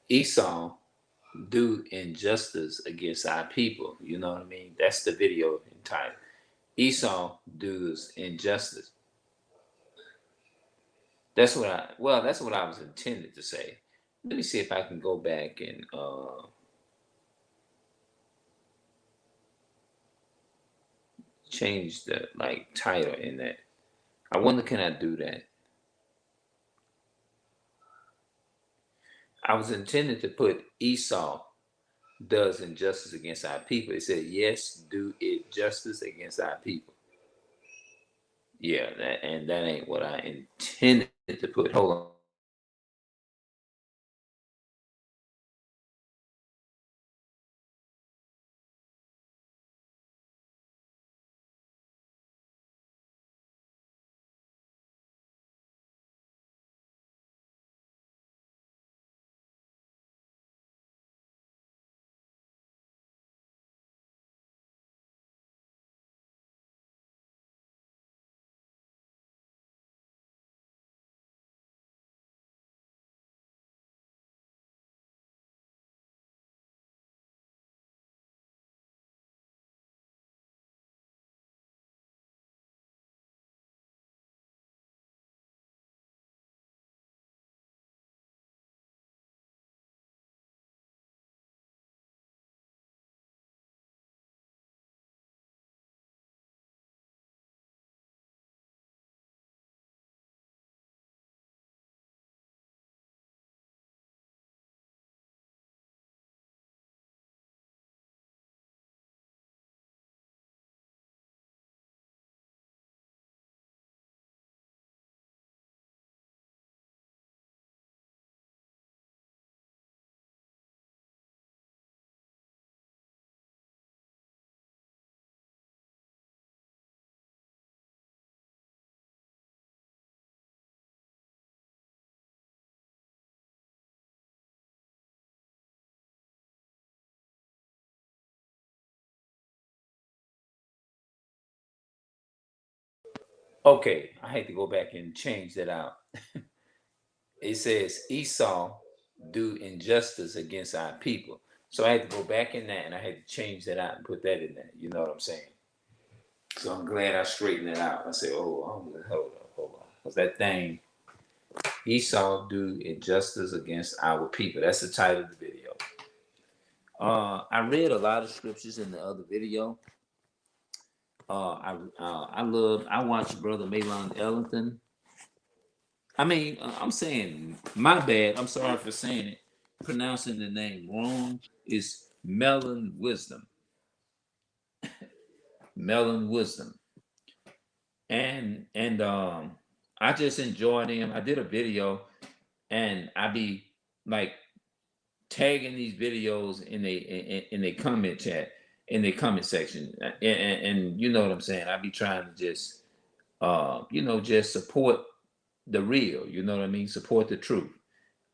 Esau do injustice against our people. You know what I mean? That's the video entitled. Esau does injustice. That's what I was intended to say. Let me see if I can go back and change the like title in that. I wonder can I do that? I was intended to put Esau does injustice against our people. It said, yes, do it justice against our people. Yeah, that ain't what I intended to put. Hold on. Okay, I had to go back and change that out. It says Esau do injustice against our people. So I had to go back in that and I had to change that out and put that in there. You know what I'm saying? So I'm glad I straightened that out. I said, hold on. Because that thing, Esau do injustice against our people. That's the title of the video. I read a lot of scriptures in the other video. I watched Brother Malon Ellington. I mean, I'm saying my bad. I'm sorry for saying it. Pronouncing the name wrong is Melon Wisdom. Melon Wisdom. And I just enjoyed him. I did a video and I be like tagging these videos in a comment chat in the comment section. And you know what I'm saying? I be trying to just just support the real, you know what I mean? Support the truth.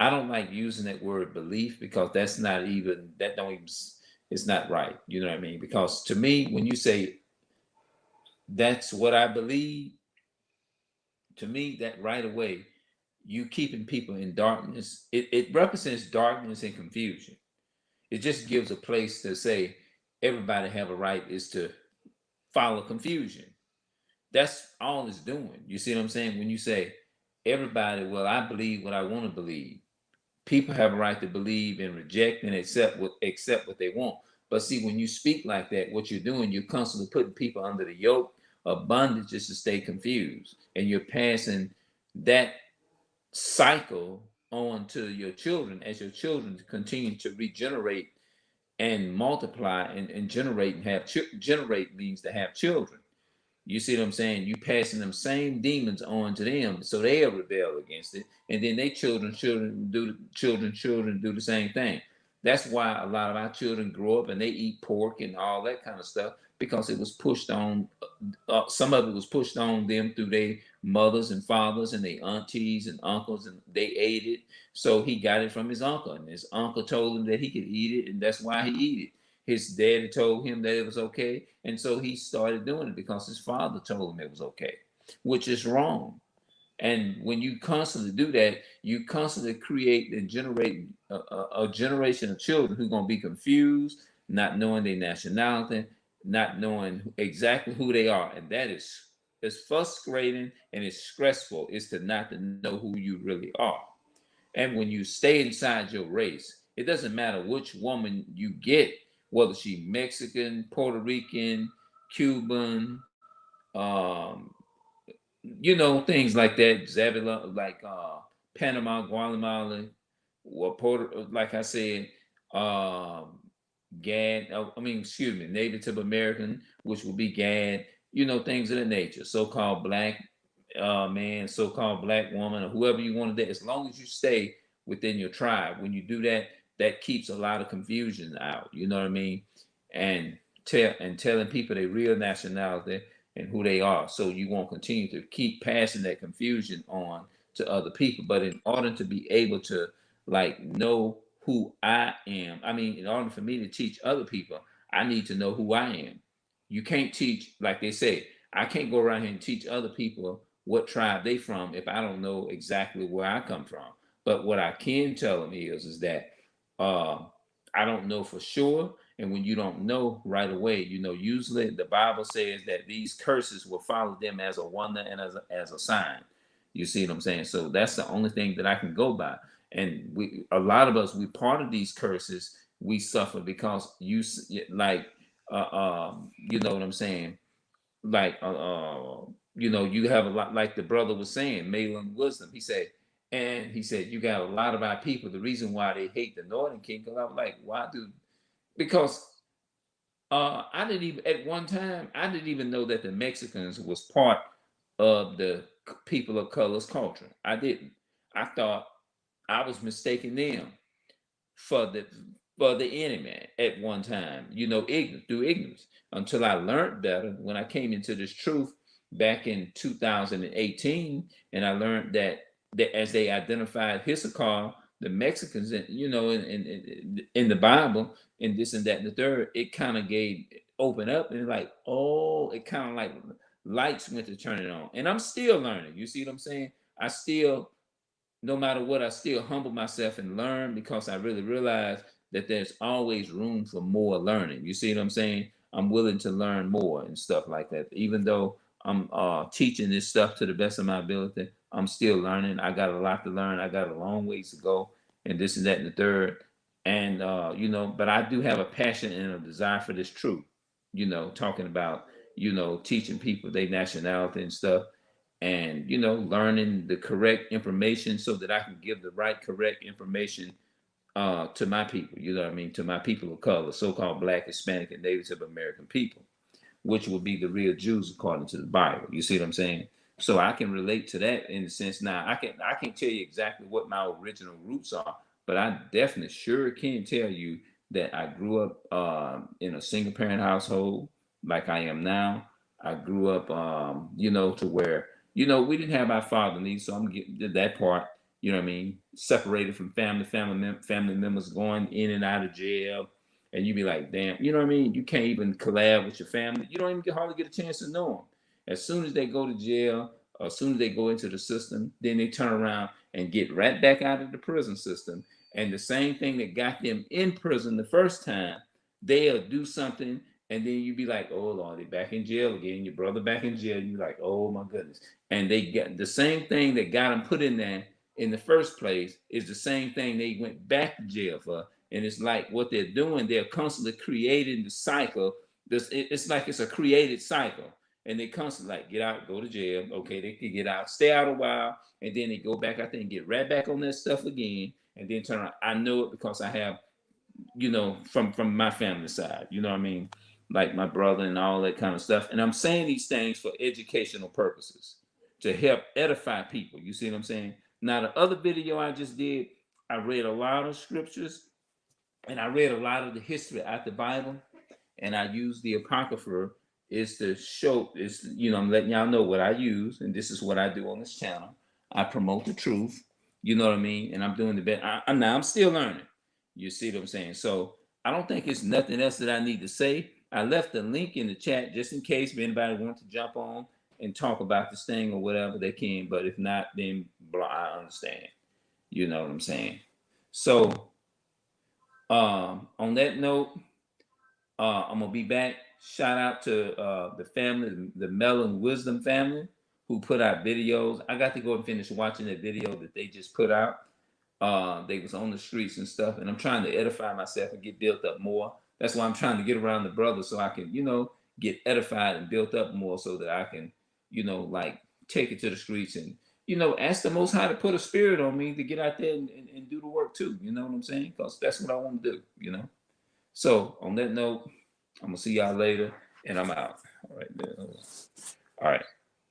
I don't like using that word belief because that's not even that don't even it's not right. You know what I mean? Because to me, when you say that's what I believe, to me, that right away, you keeping people in darkness. It represents darkness and confusion. It just gives a place to say everybody have a right is to follow confusion. That's all it's doing. You see what I'm saying? When you say everybody, well, I believe what I want to believe. People have a right to believe and reject and accept what they want. But see, when you speak like that, what you're doing, you're constantly putting people under the yoke of bondage just to stay confused, and you're passing that cycle on to your children as your children continue to regenerate and multiply and generate and have generate means to have children. You see what I'm saying? You passing them same demons on to them, so they'll rebel against it, and then they children do the same thing. That's why a lot of our children grow up and they eat pork and all that kind of stuff because it was pushed on. Some of it was pushed on them through their mothers and fathers and their aunties and uncles, and they ate it. So he got it from his uncle, and his uncle told him that he could eat it, and that's why he eat it. His daddy told him that it was okay, and so he started doing it because his father told him it was okay, which is wrong. And when you constantly do that, you constantly create and generate a generation of children who are going to be confused, not knowing their nationality, not knowing exactly who they are. And that is, it's frustrating and it's stressful, is to not to know who you really are. And when you stay inside your race, it doesn't matter which woman you get, whether she Mexican, Puerto Rican, Cuban, um, things like that, Zabila, like Panama, Guatemala, or Puerto, like I said, um, Gad, excuse me, Native American, which would be Gad, things of the nature, so-called black man, so-called black woman, or whoever you want to do, as long as you stay within your tribe. When you do that, that keeps a lot of confusion out, you know what I mean? And telling people their real nationality and who they are. So you won't continue to keep passing that confusion on to other people. But in order to be able to like know who I am, I mean, in order for me to teach other people, I need to know who I am. You can't teach, like they say, I can't go around here and teach other people what tribe they from if I don't know exactly where I come from. But what I can tell them is that uh, I don't know for sure. And when you don't know right away, usually the Bible says that these curses will follow them as a wonder and as a sign. You see what I'm saying? So that's the only thing that I can go by. And a lot of us, we part of these curses we suffer because like, you know what I'm saying? Like, you have a lot, like the brother was saying, Malin Wisdom. He said, you got a lot of our people. The reason why they hate the Northern Kingdom, I was like, why do? Because I didn't even at one time I didn't even know that the Mexicans was part of the people of color's culture. I didn't. I thought I was mistaking them for the enemy at one time, through ignorance, until I learned better when I came into this truth back in 2018, and I learned that as they identified Issachar, the Mexicans, in the Bible, and this and that and the third, it kind of gave open up and like, oh, it kind of like lights went to turning on, and I'm still learning. You see what I'm saying? I still, no matter what, I still humble myself and learn because I really realize that there's always room for more learning. You see what I'm saying? I'm willing to learn more and stuff like that. Even though I'm teaching this stuff to the best of my ability, I'm still learning. I got a lot to learn. I got a long ways to go, and this and that and the third. And but I do have a passion and a desire for this truth. Talking about teaching people their nationality and stuff, and learning the correct information so that I can give the right correct information to my people, you know what I mean, to my people of color, so-called black, Hispanic, and Native American people, which will be the real Jews according to the Bible. You see what I'm saying? So I can relate to that in the sense. Now I can tell you exactly what my original roots are, but I definitely sure can tell you that I grew up in a single parent household like I am now. I grew up, to where we didn't have our father needs, so I'm getting to that part. You know what I mean? Separated from family members, going in and out of jail, and you be like, damn, you know what I mean? You can't even collab with your family. You don't even hardly get a chance to know them. As soon as they go to jail, or as soon as they go into the system, then they turn around and get right back out of the prison system. And the same thing that got them in prison the first time, they'll do something, and then you be like, oh Lord, they back in jail again. Your brother back in jail. You like, oh my goodness. And they get the same thing that got them put in there in the first place is the same thing they went back to jail for. And it's like what they're doing, they're constantly creating the cycle. It's like it's a created cycle. And they constantly like get out, go to jail. Okay, they can get out, stay out a while, and then they go back out there and get right back on that stuff again, and then turn around. I know it because I have, from my family side, you know what I mean? Like my brother and all that kind of stuff. And I'm saying these things for educational purposes to help edify people. You see what I'm saying? Now, the other video I just did, I read a lot of scriptures and I read a lot of the history out the Bible, and I use the Apocrypha is to show is I'm letting y'all know what I use, and this is what I do on this channel. I promote the truth, you know what I mean, and I'm doing the best. I'm still learning. You see what I'm saying? So I don't think it's nothing else that I need to say. I left the link in the chat just in case if anybody wants to jump on and talk about this thing or whatever, they can. But if not, then blah, I understand. You know what I'm saying? So on that note, I'm gonna be back. Shout out to the family, the Melon Wisdom family, who put out videos. I got to go and finish watching that video that they just put out. They was on the streets and stuff, and I'm trying to edify myself and get built up more. That's why I'm trying to get around the brothers so I can, get edified and built up more so that I can, like take it to the streets and, ask the Most High to put a spirit on me to get out there and do the work too. You know what I'm saying? Because that's what I want to do. So on that note, I'm gonna see y'all later, and I'm out. All right, all right.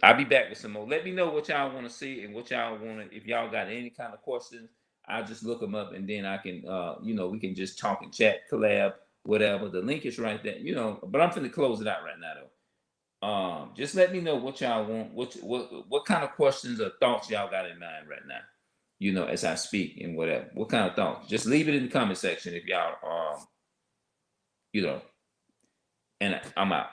I'll be back with some more. Let me know what y'all want to see and what y'all want to. If y'all got any kind of questions, I'll just look them up, and then I can, we can just talk and chat, collab, whatever. The link is right there, But I'm finna close it out right now, though. Just let me know what y'all want. What kind of questions or thoughts y'all got in mind right now? As I speak and whatever. What kind of thoughts? Just leave it in the comment section if y'all, and I'm out.